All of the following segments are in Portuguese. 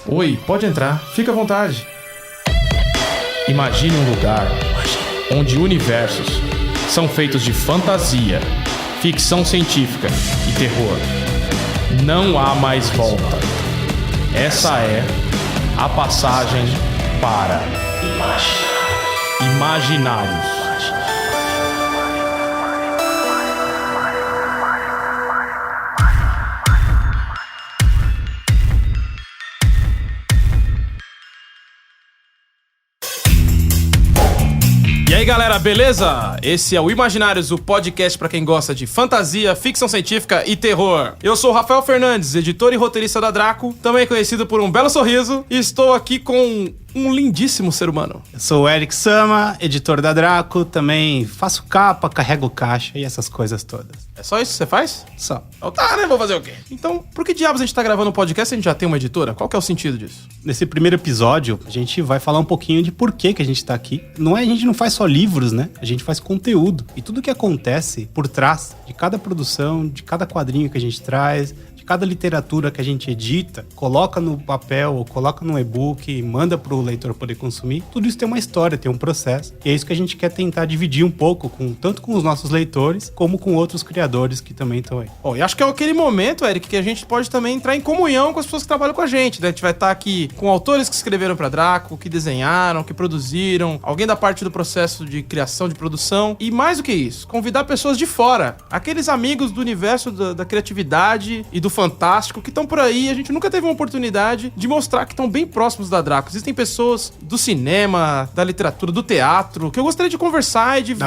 Oi, pode entrar. Fica à vontade. Imagine um lugar onde universos são feitos de fantasia, ficção científica e terror. Não há mais volta. Essa é a passagem para Imaginários. E aí galera, beleza? Esse é o Imaginários, o podcast pra quem gosta de fantasia, ficção científica e terror. Eu sou o Rafael Fernandes, editor e roteirista da Draco, também conhecido por um belo sorriso, e estou aqui com um lindíssimo ser humano. Eu sou o Eric Sama, editor da Draco, também faço capa, carrego caixa e essas coisas todas. É só isso que você faz? Só. Então tá, né? Vou fazer o quê? Então, por que diabos a gente tá gravando um podcast se a gente já tem uma editora? Qual que é o sentido disso? Nesse primeiro episódio, a gente vai falar um pouquinho de por que a gente tá aqui. A gente não faz só livros, né? A gente faz conteúdo. E tudo que acontece por trás de cada produção, de cada quadrinho que a gente traz, cada literatura que a gente edita, coloca no papel ou coloca no e-book e manda pro leitor poder consumir, tudo isso tem uma história, tem um processo. E é isso que a gente quer tentar dividir um pouco, tanto com os nossos leitores, como com outros criadores que também estão aí. E acho que é aquele momento, Eric, que a gente pode também entrar em comunhão com as pessoas que trabalham com a gente, né? A gente vai estar aqui com autores que escreveram pra Draco, que desenharam, que produziram, alguém da parte do processo de criação, de produção, e mais do que isso, convidar pessoas de fora, aqueles amigos do universo da criatividade e do fantástico que estão por aí. A gente nunca teve uma oportunidade de mostrar que estão bem próximos da Draco. Existem pessoas do cinema, da literatura, do teatro, que eu gostaria de conversar e de ver...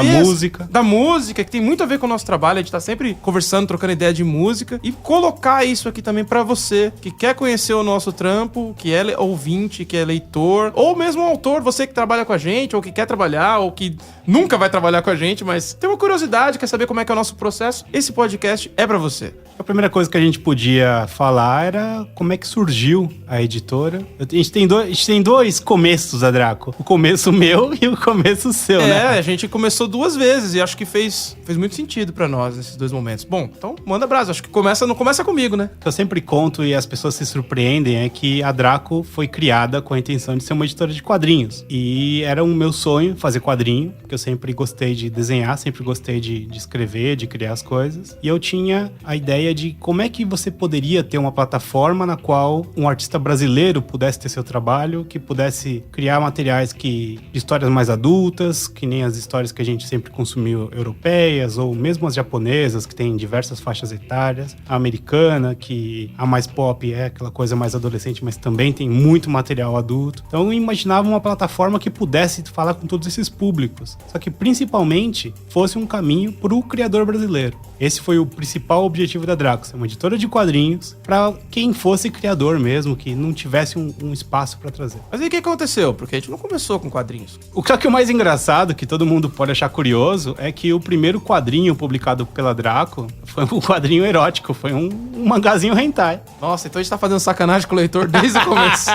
Da música, que tem muito a ver com o nosso trabalho. A gente tá sempre conversando, trocando ideia de música. E colocar isso aqui também pra você, que quer conhecer o nosso trampo, que é ouvinte, que é leitor, ou mesmo autor, você que trabalha com a gente, ou que quer trabalhar, ou que nunca vai trabalhar com a gente, mas tem uma curiosidade, quer saber como é que é o nosso processo. Esse podcast é pra você. A primeira coisa que a gente podia falar era como é que surgiu a editora. A gente tem dois começos da Draco. O começo meu e o começo seu, né? A gente começou duas vezes e acho que fez muito sentido pra nós nesses dois momentos. Bom, então manda brasa. Acho que não começa comigo, né? Eu sempre conto e as pessoas se surpreendem é que a Draco foi criada com a intenção de ser uma editora de quadrinhos. E era um meu sonho fazer quadrinho, porque eu sempre gostei de desenhar, sempre gostei de escrever, de criar as coisas. E eu tinha a ideia de como é que você poderia ter uma plataforma na qual um artista brasileiro pudesse ter seu trabalho, que pudesse criar materiais de histórias mais adultas, que nem as histórias que a gente sempre consumiu europeias, ou mesmo as japonesas, que tem diversas faixas etárias, a americana, que a mais pop é aquela coisa mais adolescente, mas também tem muito material adulto. Então eu imaginava uma plataforma que pudesse falar com todos esses públicos, só que principalmente fosse um caminho para o criador brasileiro. Esse foi o principal objetivo da Draco, ser uma editora de quadrinhos para quem fosse criador mesmo, que não tivesse um espaço para trazer. Mas aí o que aconteceu? Porque a gente não começou com quadrinhos. O que é o mais engraçado, que todo mundo pode achar curioso, é que o primeiro quadrinho publicado pela Draco foi um quadrinho erótico, foi um mangazinho hentai. Nossa, então a gente tá fazendo sacanagem com o leitor desde o começo.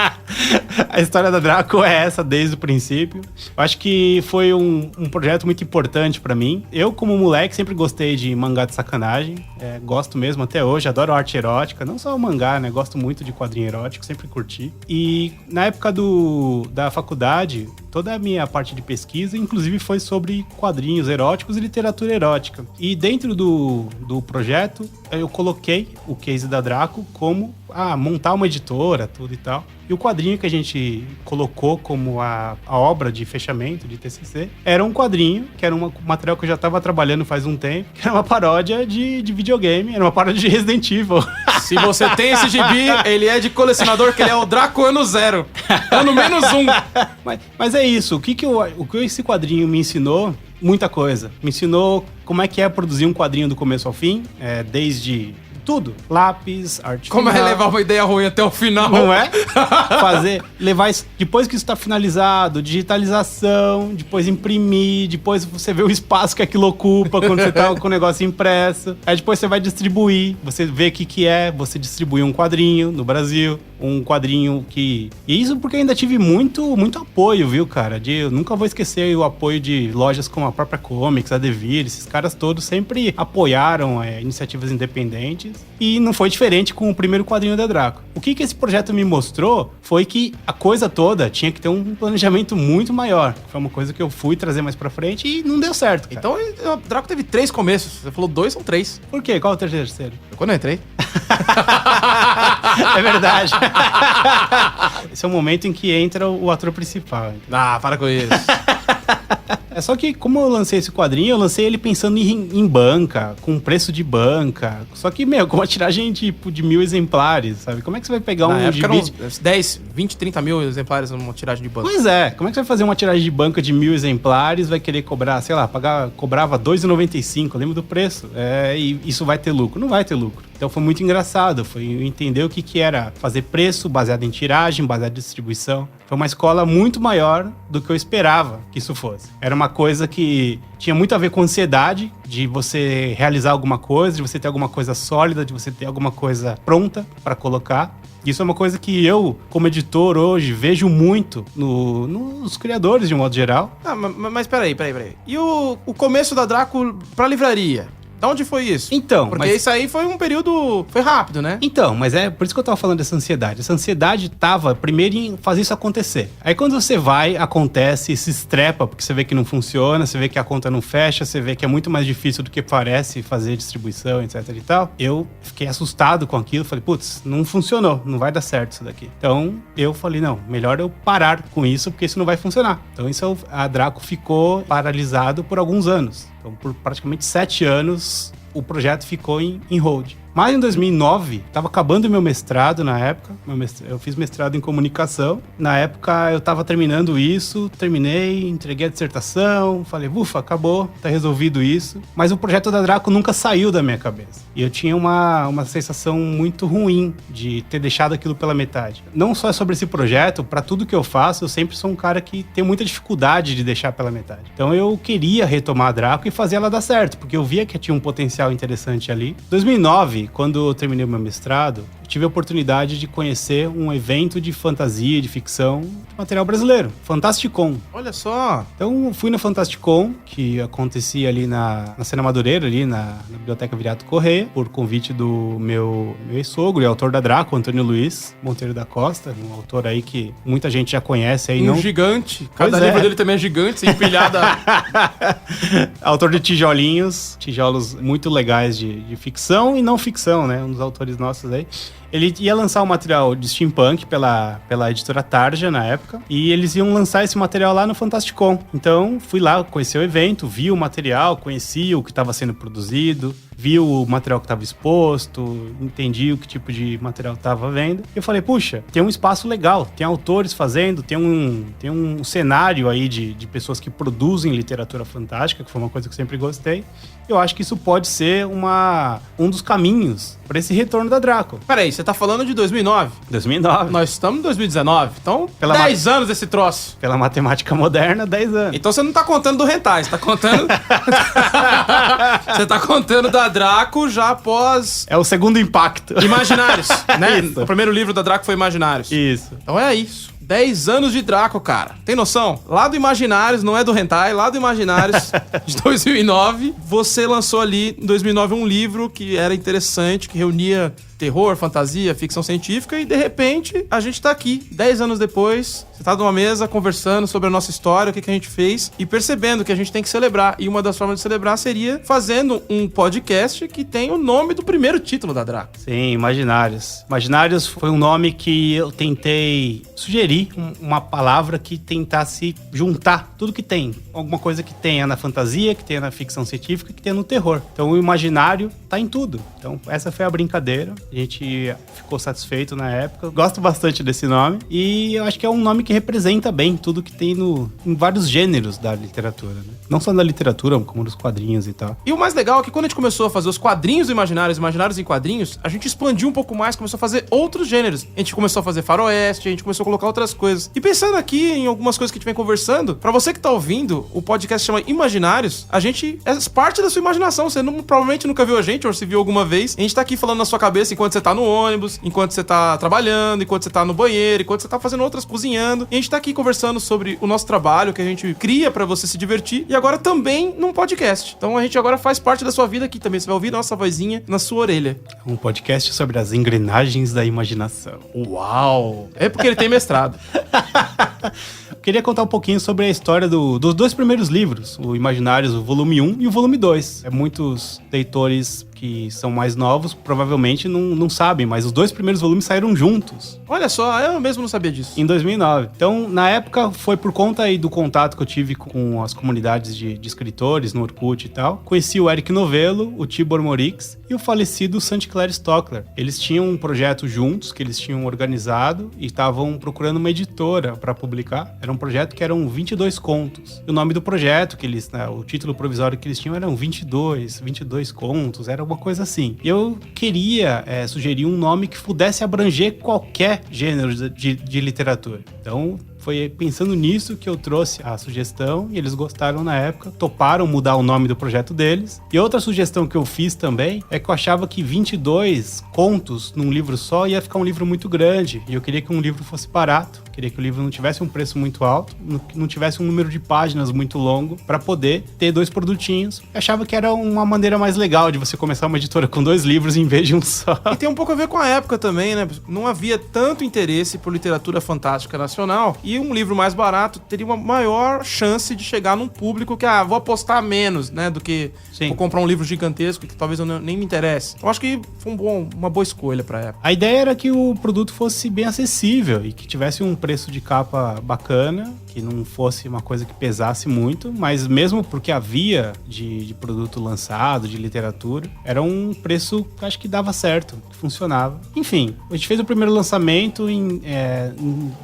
A história da Draco é essa desde o princípio. Eu acho que foi um projeto muito importante para mim. Eu, como moleque, sempre gostei de mangá de sacanagem. Gosto mesmo até hoje, adoro arte erótica. Não só o mangá, né? Gosto muito de quadrinho erótico, sempre curti. E na época da faculdade, toda a minha parte de pesquisa, inclusive, foi sobre quadrinhos eróticos e literatura erótica. E dentro do projeto, eu coloquei o case da Draco como montar uma editora, tudo e tal. E o quadrinho que a gente colocou como a obra de fechamento de TCC era um quadrinho, que era um material que eu já estava trabalhando faz um tempo, que era uma paródia de videogame, era uma paródia de Resident Evil. Se você tem esse gibi, ele é de colecionador, que ele é o Draco ano 0. Ano -1. Mas é isso, o que esse quadrinho me ensinou? Muita coisa. Me ensinou como é que é produzir um quadrinho do começo ao fim, desde tudo. Lápis, arte Como é levar uma ideia ruim até o final. Não é? Levar isso, depois que isso tá finalizado, digitalização, depois imprimir, depois você vê o espaço que aquilo ocupa quando você tá com o negócio impresso. Aí depois você vai distribuir, você vê o que é você distribuir um quadrinho no Brasil, um quadrinho que... E isso porque eu ainda tive muito apoio, viu, cara? Eu nunca vou esquecer o apoio de lojas como a própria Comics, a Devir, esses caras todos sempre apoiaram iniciativas independentes. deles. E não foi diferente com o primeiro quadrinho da Draco. O que esse projeto me mostrou foi que a coisa toda tinha que ter um planejamento muito maior. Foi uma coisa que eu fui trazer mais pra frente e não deu certo, cara. Então, o Draco teve 3 começos. Você falou 2, são 3. Por quê? Qual é o terceiro? Quando eu entrei. É verdade. Esse é o momento em que entra o ator principal. Ah, para com isso. É só que, como eu lancei esse quadrinho, eu lancei ele pensando em banca, com preço de banca. Só que, com uma tiragem tipo de 1.000 exemplares, sabe? Como é que você vai pegar Na um época gibi... eram uns 10, 20, 30 mil exemplares numa tiragem de banca. Pois é, como é que você vai fazer uma tiragem de banca de 1.000 exemplares, vai querer cobrar, sei lá, cobrava R$2,95, eu lembro do preço. E isso vai ter lucro? Não vai ter lucro. Então foi muito engraçado, foi entender o que era fazer preço baseado em tiragem, baseado em distribuição. Foi uma escola muito maior do que eu esperava que isso fosse. Era uma coisa que tinha muito a ver com ansiedade, de você realizar alguma coisa, de você ter alguma coisa sólida, de você ter alguma coisa pronta para colocar. Isso é uma coisa que eu, como editor hoje, vejo muito nos criadores, de um modo geral. Ah, mas peraí. E o começo da Draco pra livraria? Da onde foi isso? Então, porque isso aí foi um período... Foi rápido, né? Então, mas é por isso que eu tava falando dessa ansiedade. Essa ansiedade tava primeiro em fazer isso acontecer. Aí quando você vai, acontece, se estrepa, porque você vê que não funciona, você vê que a conta não fecha, você vê que é muito mais difícil do que parece fazer distribuição, etc e tal. Eu fiquei assustado com aquilo, falei, putz, não funcionou, não vai dar certo isso daqui. Então, eu falei, não, melhor eu parar com isso, porque isso não vai funcionar. Então, a Draco ficou paralisado por alguns anos. Então, por praticamente 7 anos, o projeto ficou em hold. Mas em 2009, estava acabando o meu mestrado na época. Eu fiz mestrado em comunicação. Na época, eu estava terminando isso, terminei, entreguei a dissertação, falei, ufa, acabou, tá resolvido isso. Mas o projeto da Draco nunca saiu da minha cabeça. E eu tinha uma sensação muito ruim de ter deixado aquilo pela metade. Não só sobre esse projeto, para tudo que eu faço, eu sempre sou um cara que tem muita dificuldade de deixar pela metade. Então eu queria retomar a Draco e fazer ela dar certo, porque eu via que tinha um potencial interessante ali. Em 2009, quando eu terminei o meu mestrado, eu tive a oportunidade de conhecer um evento de fantasia, de ficção, de material brasileiro, Fantasticon. Olha só! Então, fui no Fantasticon, que acontecia ali na Cena Madureira, ali na Biblioteca Viriato Correia, por convite do meu ex-sogro e autor da Draco, Antônio Luiz Monteiro da Costa, um autor aí que muita gente já conhece. Aí, gigante. Cada livro dele também é gigante, empilhada. Autor de tijolos muito legais de ficção e não ficção, né? Um dos autores nossos aí. Ele ia lançar um material de steampunk pela editora Tarja, na época, e eles iam lançar esse material lá no Fantasticon. Então, fui lá conhecer o evento, vi o material, conheci o que estava sendo produzido, vi o material que estava exposto, entendi o que tipo de material estava vendo. E eu falei, puxa, tem um espaço legal, tem autores fazendo, tem um cenário aí de pessoas que produzem literatura fantástica, que foi uma coisa que eu sempre gostei. Eu acho que isso pode ser um dos caminhos para esse retorno da Draco. Peraí, você tá falando de 2009? 2009. Nós estamos em 2019, então 10 anos desse troço. Pela matemática moderna, 10 anos. Então você não tá contando do Hentai, você tá contando... você tá contando da Draco já após... É o segundo impacto. Imaginários, né? Isso. O primeiro livro da Draco foi Imaginários. Isso. Então é isso. 10 anos de Draco, cara. Tem noção? Lá do Imaginários, não é do Hentai, lá do Imaginários de 2009, você lançou ali, em 2009, um livro que era interessante, que reunia terror, fantasia, ficção científica, e de repente a gente tá aqui, 10 anos depois, você tá numa mesa conversando sobre a nossa história, o que a gente fez, e percebendo que a gente tem que celebrar. E uma das formas de celebrar seria fazendo um podcast que tem o nome do primeiro título da Draco. Sim, Imaginários. Imaginários foi um nome que eu tentei sugerir, uma palavra que tentasse juntar tudo que tem. Alguma coisa que tenha na fantasia, que tenha na ficção científica, que tenha no terror. Então o imaginário tá em tudo. Então essa foi a brincadeira. A gente ficou satisfeito na época. Gosto bastante desse nome. E eu acho que é um nome que representa bem tudo que tem em vários gêneros da literatura, né? Não só da literatura, como dos quadrinhos e tal. E o mais legal é que quando a gente começou a fazer os quadrinhos imaginários em quadrinhos, a gente expandiu um pouco mais, começou a fazer outros gêneros. A gente começou a fazer faroeste, a gente começou a colocar várias coisas. E pensando aqui em algumas coisas que a gente vem conversando, pra você que tá ouvindo, o podcast chama Imaginários, a gente é parte da sua imaginação. Você provavelmente nunca viu a gente, ou se viu alguma vez. A gente tá aqui falando na sua cabeça enquanto você tá no ônibus, enquanto você tá trabalhando, enquanto você tá no banheiro, enquanto você tá fazendo outras, cozinhando. E a gente tá aqui conversando sobre o nosso trabalho, que a gente cria pra você se divertir, e agora também num podcast. Então a gente agora faz parte da sua vida aqui também. Você vai ouvir nossa vozinha na sua orelha. Um podcast sobre as engrenagens da imaginação. Uau! É porque ele tem mestrado. Queria contar um pouquinho sobre a história dos dois primeiros livros, o Imaginários, o volume 1 e o volume 2. Muitos leitores que são mais novos provavelmente não sabem, mas os dois primeiros volumes saíram juntos. Olha só, eu mesmo não sabia disso. Em 2009. Então, na época, foi por conta aí do contato que eu tive com as comunidades de escritores no Orkut e tal. Conheci o Eric Novello, o Tibor Morix e o falecido St. Clair Stockler. Eles tinham um projeto juntos, que eles tinham organizado e estavam procurando uma editora para publicar. Era um projeto que eram 22 contos. E o nome do projeto, o título provisório que eles tinham eram 22 contos, era uma coisa assim. Eu queria sugerir um nome que pudesse abranger qualquer gênero de literatura. Então, foi pensando nisso que eu trouxe a sugestão e eles gostaram na época, toparam mudar o nome do projeto deles. E outra sugestão que eu fiz também é que eu achava que 22 contos num livro só ia ficar um livro muito grande. E eu queria que um livro fosse barato, queria que o livro não tivesse um preço muito alto, não tivesse um número de páginas muito longo para poder ter dois produtinhos. Eu achava que era uma maneira mais legal de você começar uma editora com 2 livros em vez de um só. E tem um pouco a ver com a época também, né? Não havia tanto interesse por literatura fantástica nacional e um livro mais barato teria uma maior chance de chegar num público que, vou apostar menos, né, do que vou comprar um livro gigantesco que talvez eu nem me interesse. Eu acho que foi uma boa escolha pra época. A ideia era que o produto fosse bem acessível e que tivesse um preço de capa bacana, que não fosse uma coisa que pesasse muito, mas mesmo porque havia de produto lançado, de literatura, era um preço que acho que dava certo, que funcionava. Enfim, a gente fez o primeiro lançamento em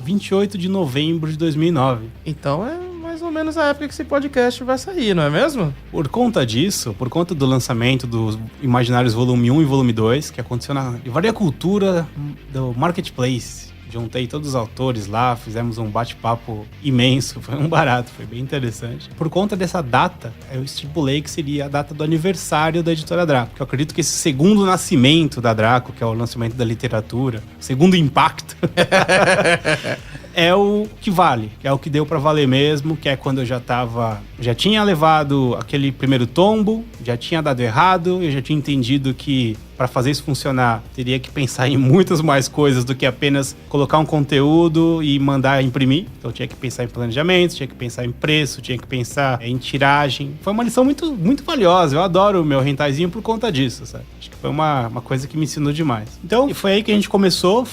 28 de novembro de 2009. Então é mais ou menos a época que esse podcast vai sair, não é mesmo? Por conta disso, por conta do lançamento dos Imaginários Volume 1 e Volume 2, que aconteceu na Livraria Cultura do Marketplace. Juntei todos os autores lá, fizemos um bate-papo imenso, foi um barato, foi bem interessante. Por conta dessa data, eu estipulei que seria a data do aniversário da Editora Draco, que eu acredito que esse segundo nascimento da Draco, que é o lançamento da literatura, segundo impacto, é o que vale, que é o que deu pra valer mesmo, que é quando eu já tinha levado aquele primeiro tombo, já tinha dado errado, eu já tinha entendido que para fazer isso funcionar, teria que pensar em muitas mais coisas do que apenas colocar um conteúdo e mandar imprimir. Então tinha que pensar em planejamento, tinha que pensar em preço, tinha que pensar em tiragem. Foi uma lição muito, muito valiosa. Eu adoro o meu rentaizinho por conta disso, sabe? Acho que foi uma coisa que me ensinou demais. Então, foi aí que a gente começou,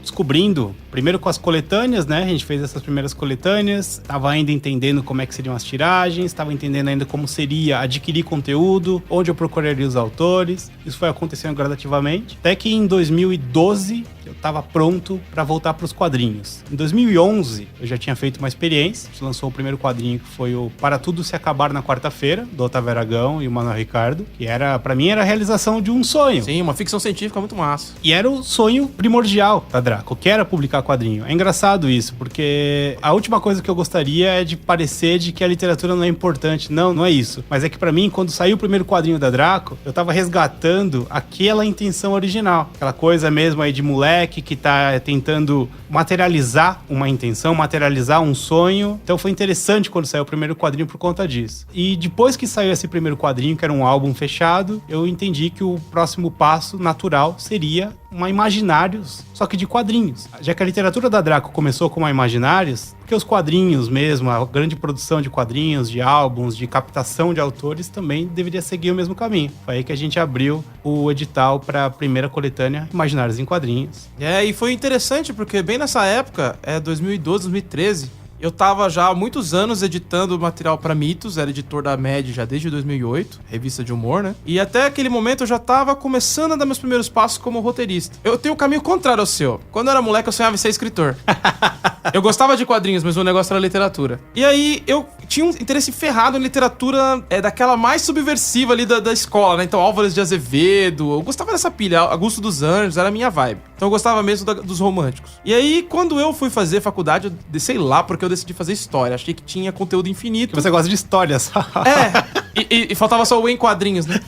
descobrindo, primeiro com as coletâneas, né? A gente fez essas primeiras coletâneas, estava ainda entendendo como é que seriam as tiragens, estava entendendo ainda como seria adquirir conteúdo, onde eu procuraria os autores. Isso foi acontecendo gradativamente, até que em 2012 eu estava pronto para voltar para os quadrinhos. Em 2011 eu já tinha feito uma experiência, a gente lançou o primeiro quadrinho que foi o Para Tudo Se Acabar na Quarta-feira, do Otávio Aragão e o Manuel Ricardo, que para mim era a realização de um sonho. Sim, uma ficção científica muito massa. E era o sonho primordial da Draco, que era publicar quadrinho. É engraçado isso, porque a última coisa que eu gostaria é de parecer de que a literatura não é importante. Não é isso. Mas é que pra mim, quando saiu o primeiro quadrinho da Draco, eu tava resgatando aquela intenção original. Aquela coisa mesmo aí de moleque que tá tentando materializar uma intenção, materializar um sonho. Então foi interessante quando saiu o primeiro quadrinho por conta disso. E depois que saiu esse primeiro quadrinho, que era um álbum fechado, eu entendi que o próximo passo natural seria uma Imaginários, só que de quadrinhos. Já que a literatura da Draco começou com uma Imaginários, porque os quadrinhos mesmo, a grande produção de quadrinhos, de álbuns, de captação de autores, também deveria seguir o mesmo caminho. Foi aí que a gente abriu o edital para a primeira coletânea Imaginários em Quadrinhos. E foi interessante porque bem nessa época, 2012, 2013, eu tava já há muitos anos editando material pra Mitos, era editor da MED já desde 2008, revista de humor, né? E até aquele momento eu já tava começando a dar meus primeiros passos como roteirista. Eu tenho o caminho contrário ao seu. Quando eu era moleque, eu sonhava em ser escritor. Eu gostava de quadrinhos, mas o negócio era literatura. E aí, eu tinha um interesse ferrado em literatura daquela mais subversiva ali da escola, né? Então, Álvares de Azevedo, eu gostava dessa pilha, Augusto dos Anjos, era a minha vibe. Então, eu gostava mesmo dos românticos. E aí, quando eu fui fazer faculdade, sei lá, porque eu decidi fazer história. Achei que tinha conteúdo infinito. Você gosta de histórias. E faltava só o em quadrinhos, né?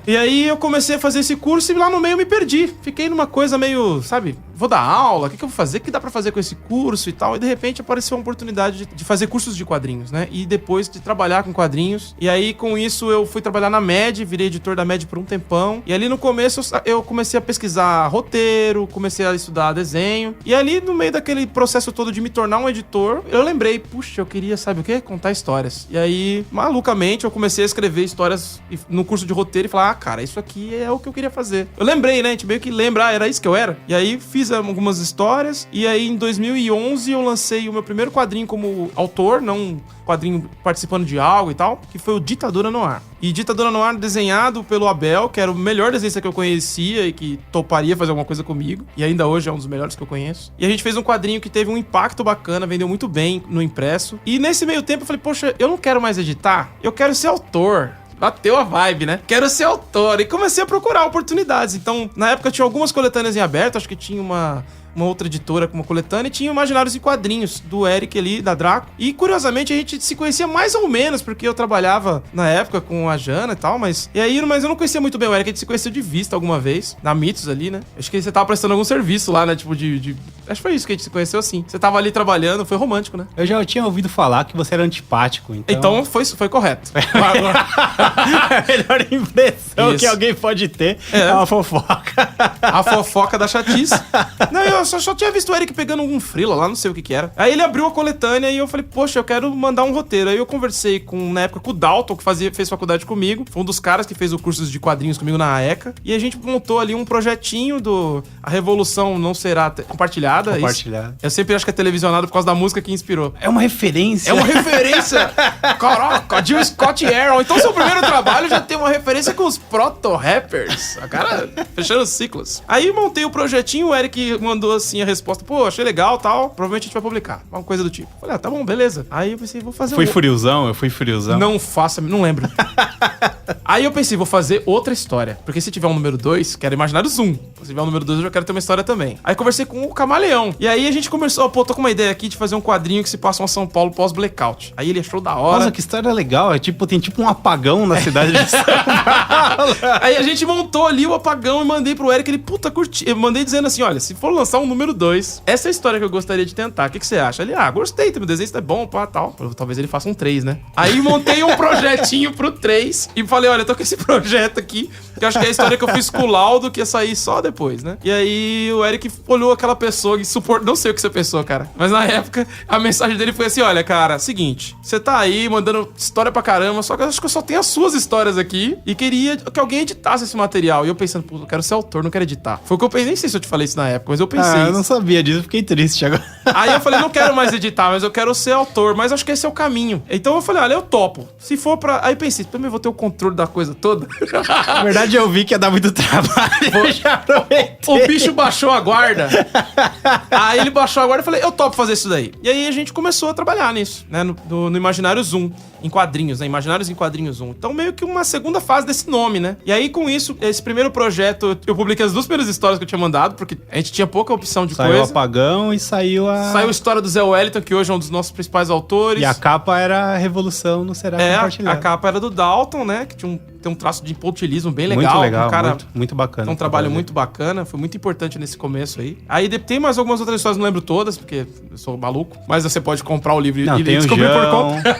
E aí eu comecei a fazer esse curso e lá no meio eu me perdi. Fiquei numa coisa meio, sabe, vou dar aula, o que eu vou fazer? O que dá pra fazer com esse curso e tal? E de repente apareceu uma oportunidade de fazer cursos de quadrinhos, né? E depois de trabalhar com quadrinhos. E aí com isso eu fui trabalhar na MED, virei editor da MED por um tempão. E ali no começo eu comecei a pesquisar roteiro, comecei a estudar desenho. E ali no meio daquele processo todo de me tornar um editor, eu lembrei, puxa, eu queria, sabe o quê? Contar histórias. E aí, malucamente, eu comecei a escrever histórias no curso de roteiro e falar, cara, isso aqui é o que eu queria fazer. Eu lembrei, né? A gente meio que lembra, era isso que eu era. E aí fiz algumas histórias. E aí em 2011 eu lancei o meu primeiro quadrinho como autor, não um quadrinho participando de algo e tal, que foi o Ditadura no Ar. E Ditadura no Ar desenhado pelo Abel, que era o melhor desenhista que eu conhecia e que toparia fazer alguma coisa comigo. E ainda hoje é um dos melhores que eu conheço. E a gente fez um quadrinho que teve um impacto bacana, vendeu muito bem no impresso. E nesse meio tempo eu falei, poxa, eu não quero mais editar, eu quero ser autor. Bateu a vibe, né? Quero ser autor. E comecei a procurar oportunidades. Então, na época, tinha algumas coletâneas em aberto. Acho que tinha uma outra editora com uma coletânea. E tinha Imaginários em Quadrinhos, do Eric ali, da Draco. E, curiosamente, a gente se conhecia mais ou menos, porque eu trabalhava, na época, com a Jana e tal. Mas eu não conhecia muito bem o Eric. A gente se conheceu de vista alguma vez, na Mitos ali, né? Acho que você tava prestando algum serviço lá, né? Tipo, acho que foi isso que a gente se conheceu assim. Você tava ali trabalhando, foi romântico, né? Eu já tinha ouvido falar que você era antipático, então... Então, foi correto. A melhor impressão que alguém pode ter é uma fofoca. A fofoca da chatice. Não, eu só tinha visto o Eric pegando um freela lá, não sei o que era. Aí ele abriu a coletânea e eu falei, poxa, eu quero mandar um roteiro. Aí eu conversei na época com o Dalton, que fez faculdade comigo. Foi um dos caras que fez o curso de quadrinhos comigo na ECA. E a gente montou ali um projetinho do A Revolução Não Será Compartilhada. Compartilhada. Eu sempre acho que é televisionado por causa da música que inspirou. É uma referência. É uma referência. Caraca, Jill Scott Heron. Então seu primeiro trabalho já tem uma referência com os proto-rappers. A cara fechando os ciclos. Aí montei o projetinho, o Eric mandou assim a resposta, pô, achei legal e tal, provavelmente a gente vai publicar. Uma coisa do tipo. Falei, tá bom, beleza. Aí eu pensei, vou fazer... Eu fui friozão. Não lembro. Aí eu pensei, vou fazer outra história. Porque se tiver um número 2, quero Imaginários 1. Se tiver um número 2, eu já quero ter uma história também. Aí conversei com o Camaleão. E aí a gente começou, pô, tô com uma ideia aqui de fazer um quadrinho que se passa em São Paulo pós-blackout. Aí ele achou da hora. Nossa, que história legal. Tem tipo um apagão na cidade de São Paulo. Aí a gente montou ali o apagão e mandei pro Eric, ele, puta, curti. Eu mandei dizendo assim, olha, se for lançar um número 2, essa é a história que eu gostaria de tentar. O que você acha? Ele, gostei, meu desenho é bom, pá, tal. Talvez ele faça um 3, né? Aí montei um projetinho pro 3 e falei, olha, eu tô com esse projeto aqui, que eu acho que é a história que eu fiz com o Laudo, que ia sair só depois, né? E aí o Eric olhou aquela pessoa e não sei o que você pensou, cara. Mas na época, a mensagem dele foi assim, olha, cara, seguinte, você tá aí mandando história pra caramba, só que eu acho que eu só tenho as suas histórias aqui e queria que alguém editasse esse material. E eu pensando, pô, eu quero ser autor, não quero editar. Foi o que eu pensei, nem sei se eu te falei isso na época, mas eu pensei eu não sabia disso, fiquei triste agora. Aí eu falei, não quero mais editar, mas eu quero ser autor, mas acho que esse é o caminho. Então eu falei, olha, eu topo. Se for pra... Aí pensei, também vou ter o controle da coisa toda. Na verdade, eu vi que ia dar muito trabalho. Eu já aproveitei. O bicho baixou a guarda. Aí ele baixou a guarda e falei, eu topo fazer isso daí. E aí a gente começou a trabalhar nisso, né? No Imaginários 1, em quadrinhos, né? Imaginários em Quadrinhos 1. Então meio que uma segunda fase desse nome, né? E aí com isso, esse primeiro projeto, eu publiquei as 2 primeiras histórias que eu tinha mandado, porque a gente tinha pouca opção de coisa. Saiu o Apagão e saiu a história do Zé Wellington, que hoje é um dos nossos principais autores. E a capa era a Revolução Não Será Compartilhada. A capa era do Dalton, né? Que tem um traço de pontilismo bem legal. Muito legal, um cara, muito bacana. Tem um trabalho muito bacana, foi muito importante nesse começo aí. Aí tem mais algumas outras histórias, não lembro todas, porque eu sou maluco. Mas você pode comprar o livro e descobrir por conta.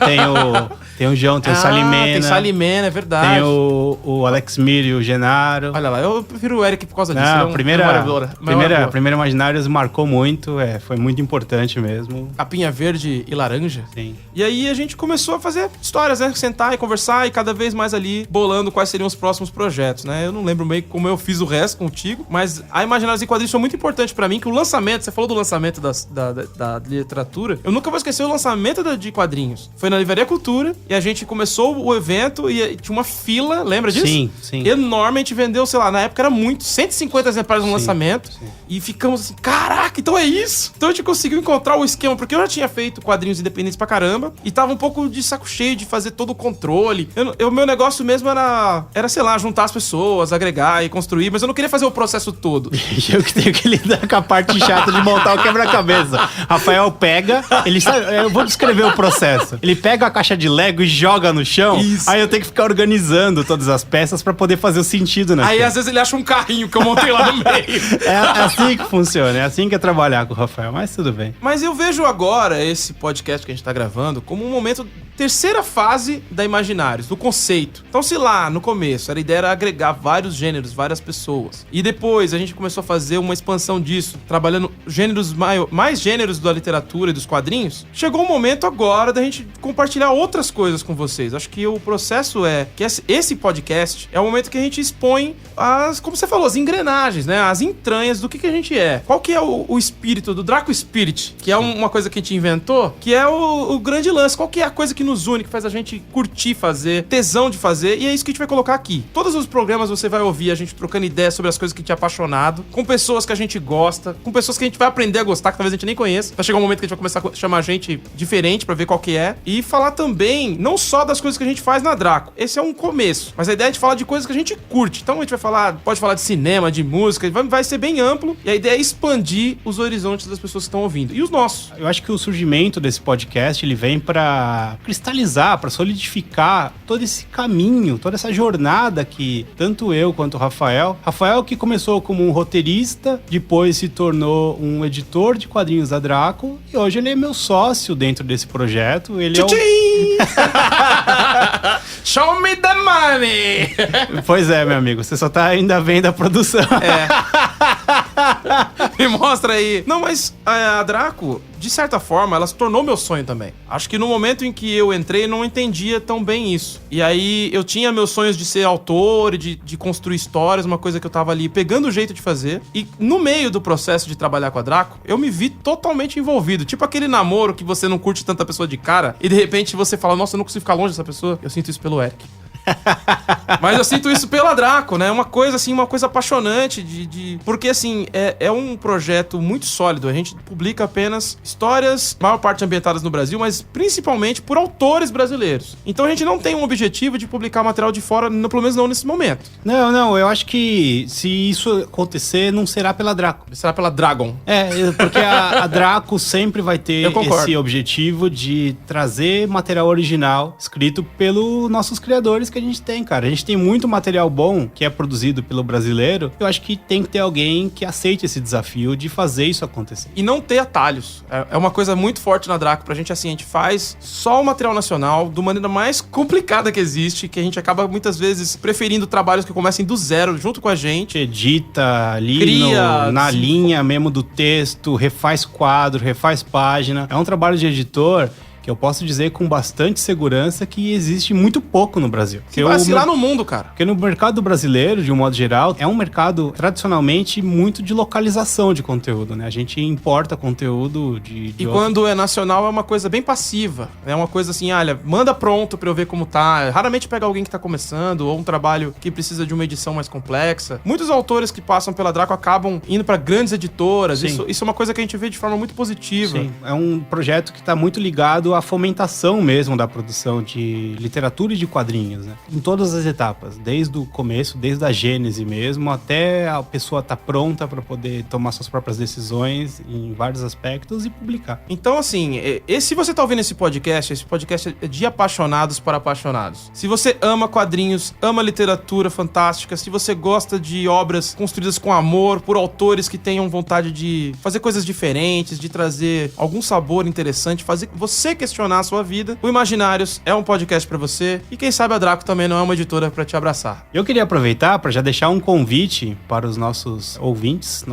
Tem o João, tem o Salimena. Tem Salimena, é verdade. Tem o Alex Mir e o Genaro. Olha lá, eu prefiro o Eric por causa disso. Não, a primeira Imaginários marcou muito, foi muito importante mesmo. Capinha verde e laranja. Sim. E aí a gente começou a fazer histórias, né? Sentar e conversar e cada vez mais ali bolando quais seriam os próximos projetos, né? Eu não lembro meio como eu fiz o resto contigo, mas a Imaginários em Quadrinhos foi muito importante pra mim, que o lançamento, você falou do lançamento da literatura, eu nunca vou esquecer o lançamento de quadrinhos. Foi na Livraria Cultura e a gente começou o evento e tinha uma fila, lembra disso? Sim. Enorme, a gente vendeu, sei lá, na época era muito, 150 exemplares no lançamento. Sim. E ficamos assim, caraca, Caraca, então é isso? Então a gente conseguiu encontrar o esquema, porque eu já tinha feito quadrinhos independentes pra caramba e tava um pouco de saco cheio de fazer todo o controle. O meu negócio mesmo era, sei lá, juntar as pessoas, agregar e construir, mas eu não queria fazer o processo todo. Eu que tenho que lidar com a parte chata de montar o quebra-cabeça. Rafael pega, ele sabe, eu vou descrever o processo. Ele pega a caixa de Lego e joga no chão, aí eu tenho que ficar organizando todas as peças pra poder fazer o sentido, né? Aí às vezes ele acha um carrinho que eu montei lá no meio. É assim que funciona, é assim que é trabalhar com o Rafael, mas tudo bem. Mas eu vejo agora esse podcast que a gente tá gravando como um momento, terceira fase da Imaginários, do conceito. Então, se lá no começo a ideia era agregar vários gêneros, várias pessoas, e depois a gente começou a fazer uma expansão disso, trabalhando gêneros mais gêneros da literatura e dos quadrinhos, chegou o momento agora da gente compartilhar outras coisas com vocês. Acho que o processo é que esse podcast é o momento que a gente expõe como você falou, as engrenagens, né? As entranhas do que a gente é. Qual que é o espírito do Draco Spirit, que é uma coisa que a gente inventou, que é o grande lance. Qual que é a coisa que nos une, que faz a gente curtir fazer, tesão de fazer, e é isso que a gente vai colocar aqui. Todos os programas você vai ouvir a gente trocando ideias sobre as coisas que a gente é apaixonado, com pessoas que a gente gosta, com pessoas que a gente vai aprender a gostar, que talvez a gente nem conheça. Vai chegar um momento que a gente vai começar a chamar gente diferente pra ver qual que é, e falar também, não só das coisas que a gente faz na Draco. Esse é um começo, mas a ideia é a gente falar de coisas que a gente curte. Então a gente vai falar, pode falar de cinema, de música, vai ser bem amplo, e a ideia é expandir os horizontes das pessoas que estão ouvindo, e os nossos. Eu acho que o surgimento desse podcast, ele vem pra cristalizar, pra solidificar todo esse caminho, toda essa jornada que tanto eu quanto o Rafael que começou como um roteirista, depois se tornou um editor de quadrinhos da Draco, e hoje ele é meu sócio dentro desse projeto. Ele Show me the money! Pois é, meu amigo, você só tá ainda vendo a produção. Me mostra aí. Não, mas a Draco, de certa forma, ela se tornou meu sonho também. Acho que no momento em que eu entrei, eu não entendia tão bem isso. E aí, eu tinha meus sonhos de ser autor e de construir histórias, uma coisa que eu tava ali pegando o jeito de fazer. E no meio do processo de trabalhar com a Draco, eu me vi totalmente envolvido. Tipo aquele namoro que você não curte tanta pessoa de cara, e de repente você fala, nossa, eu não consigo ficar longe dessa pessoa. Eu sinto isso pelo Eric. Mas eu sinto isso pela Draco, né? Uma coisa assim, uma coisa apaixonante porque assim, é um projeto muito sólido. A gente publica apenas histórias, maior parte ambientadas no Brasil, mas principalmente por autores brasileiros. Então a gente não tem um objetivo de publicar material de fora, pelo menos não nesse momento. Não, eu acho que se isso acontecer, não será pela Draco. Será pela Dragon. Porque a Draco sempre vai ter esse objetivo de trazer material original escrito pelos nossos criadores que a gente tem, cara. A gente tem muito material bom que é produzido pelo brasileiro. Eu acho que tem que ter alguém que aceite esse desafio de fazer isso acontecer. E não ter atalhos. É uma coisa muito forte na Draco pra gente, assim, a gente faz só o material nacional de maneira mais complicada que existe, que a gente acaba muitas vezes preferindo trabalhos que comecem do zero junto com a gente. Edita ali na linha mesmo do texto, refaz quadro, refaz página. É um trabalho de editor que eu posso dizer com bastante segurança que existe muito pouco no Brasil. Que vacilar no mundo, cara. Porque no mercado brasileiro, de um modo geral, é um mercado tradicionalmente muito de localização de conteúdo, né? A gente importa conteúdo de quando é nacional é uma coisa bem passiva. É uma coisa assim, olha, manda pronto pra eu ver como tá. Raramente pega alguém que tá começando ou um trabalho que precisa de uma edição mais complexa. Muitos autores que passam pela Draco acabam indo pra grandes editoras. Isso é uma coisa que a gente vê de forma muito positiva. Sim, é um projeto que tá muito ligado à fomentação mesmo da produção de literatura e de quadrinhos, né? Em todas as etapas, desde o começo, desde a gênese mesmo, até a pessoa tá pronta para poder tomar suas próprias decisões em vários aspectos e publicar. Então, assim, se você tá ouvindo esse podcast é de apaixonados para apaixonados. Se você ama quadrinhos, ama literatura fantástica, se você gosta de obras construídas com amor, por autores que tenham vontade de fazer coisas diferentes, de trazer algum sabor interessante, fazer você questionar a sua vida, o Imaginários é um podcast pra você, e quem sabe a Draco também não é uma editora pra te abraçar. Eu queria aproveitar para já deixar um convite para os nossos ouvintes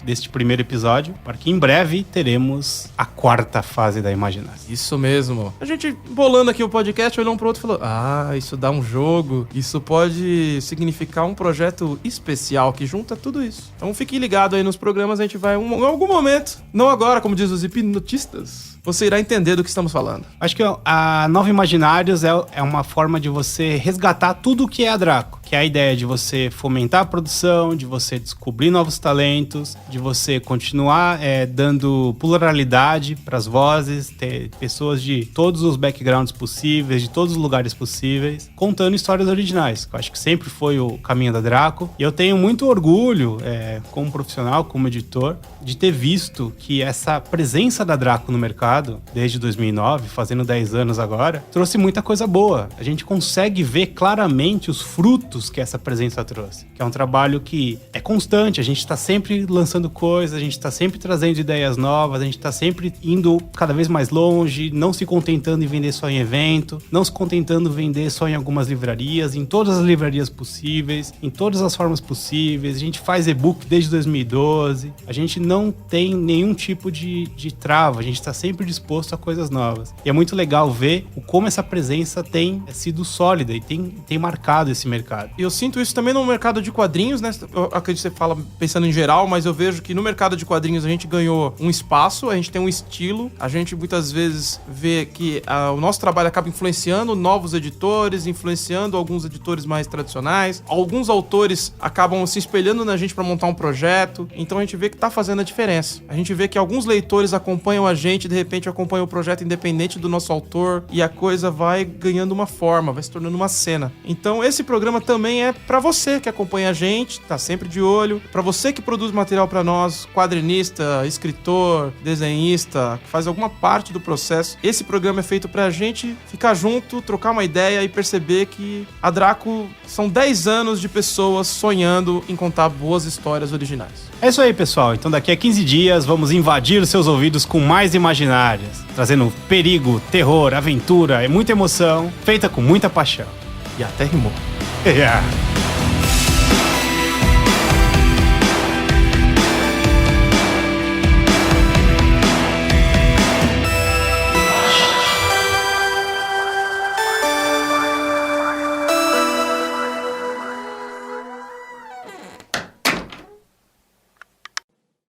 deste primeiro episódio, para que em breve teremos a 4ª fase da Imaginários. Isso mesmo. A gente bolando aqui o podcast, olhou um pro outro e falou, isso dá um jogo, isso pode significar um projeto especial que junta tudo isso. Então fique ligado aí nos programas, a gente vai em algum momento, não agora, como diz os hipnotistas, você irá entender do que estamos falando. Acho que a Nova Imaginários é uma forma de você resgatar tudo o que é a Draco. que é a ideia de você fomentar a produção, de você descobrir novos talentos, de você continuar dando pluralidade para as vozes, ter pessoas de todos os backgrounds possíveis, de todos os lugares possíveis, contando histórias originais, que eu acho que sempre foi o caminho da Draco. E eu tenho muito orgulho, como profissional, como editor, de ter visto que essa presença da Draco no mercado, desde 2009, fazendo 10 anos agora, trouxe muita coisa boa. A gente consegue ver claramente os frutos que essa presença trouxe. Que é um trabalho que é constante, a gente está sempre lançando coisas, a gente está sempre trazendo ideias novas, a gente está sempre indo cada vez mais longe, não se contentando em vender só em evento, não se contentando em vender só em algumas livrarias, em todas as livrarias possíveis, em todas as formas possíveis. A gente faz e-book desde 2012, a gente não tem nenhum tipo de trava, a gente está sempre disposto a coisas novas. E é muito legal ver como essa presença tem sido sólida e tem marcado esse mercado. E eu sinto isso também no mercado de quadrinhos, né? Eu acredito que você fala pensando em geral, mas eu vejo que no mercado de quadrinhos a gente ganhou um espaço, a gente tem um estilo, a gente muitas vezes vê que o nosso trabalho acaba influenciando novos editores, influenciando alguns editores mais tradicionais, alguns autores acabam se espelhando na gente para montar um projeto, então a gente vê que tá fazendo a diferença. A gente vê que alguns leitores acompanham a gente, de repente acompanham o projeto independente do nosso autor e a coisa vai ganhando uma forma, vai se tornando uma cena. Então esse programa também é para você que acompanha a gente, tá sempre de olho, para você que produz material para nós, quadrinista, escritor, desenhista, que faz alguma parte do processo. Esse programa é feito pra gente ficar junto, trocar uma ideia e perceber que a Draco são 10 anos de pessoas sonhando em contar boas histórias originais. É isso aí, pessoal. Então daqui a 15 dias vamos invadir os seus ouvidos com mais imaginárias, trazendo perigo, terror, aventura e muita emoção, feita com muita paixão. E até rimou. Yeah.